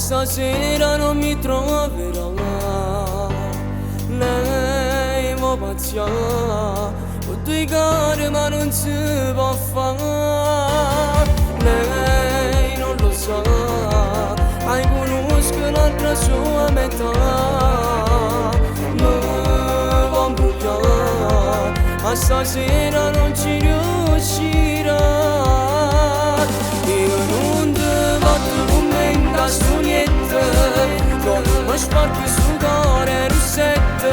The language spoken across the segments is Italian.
stasera non mi troverà. Lei mi pazzia, con due cari ma non si può fare. Lei non lo sa, hai conosco l'altra sua metà. Mi vuoi imbrogliare, ma stasera non ci riuscirà. Io non ti voglio con me in cassonietta, non mi sporco su cuore rossette,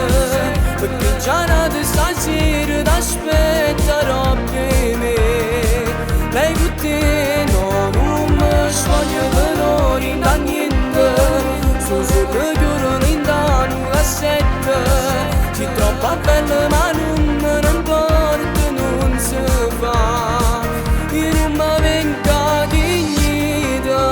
perché già nata stasera t'aspetterò per me. Lei con te no, non mi voglio venire da niente, sono solo chiuso in da una cassetta. Sei troppo bella ma non me ne importa, non si fa, io non mi venga dignità.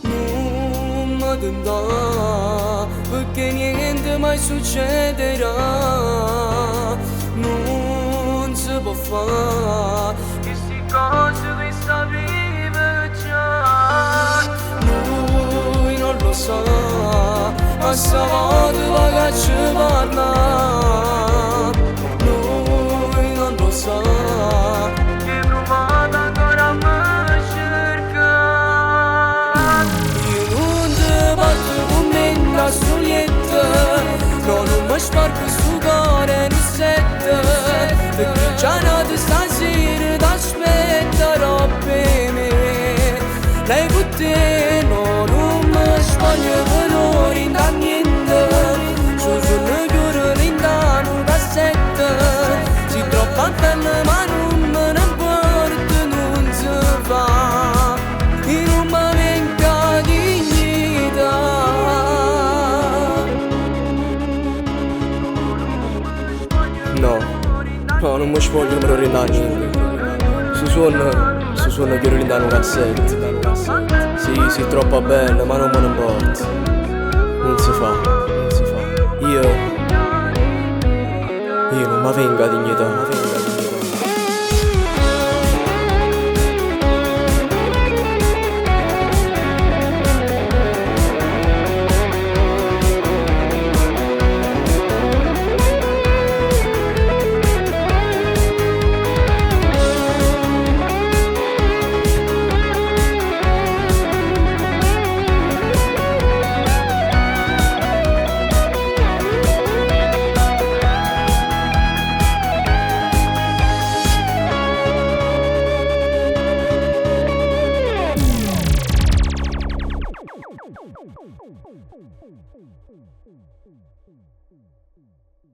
Non mi tentare, perché niente mai succederà. Non si può fare queste cose che sapevo già. Lui non lo sa, ma stavolta che ci parla. Lui non lo sa, che provato ancora a me cercare. Io non ti porto con me in cassonietta, non mi sporco su cuore rossette, perché già nata stasera t'aspetterò per me. Lei con te no, non mi voglio venire da niente, sono solo chiuso in da una cassetta. Sei troppo bella ma non me ne importa, non si fa, e non mi venga dignità. No, non mi voglio venire da niente, si suona chiuso in da una cassetta. Sì, sei troppo bella ma non me ne importa, non si fa, non si fa. Io non mi venga dignità.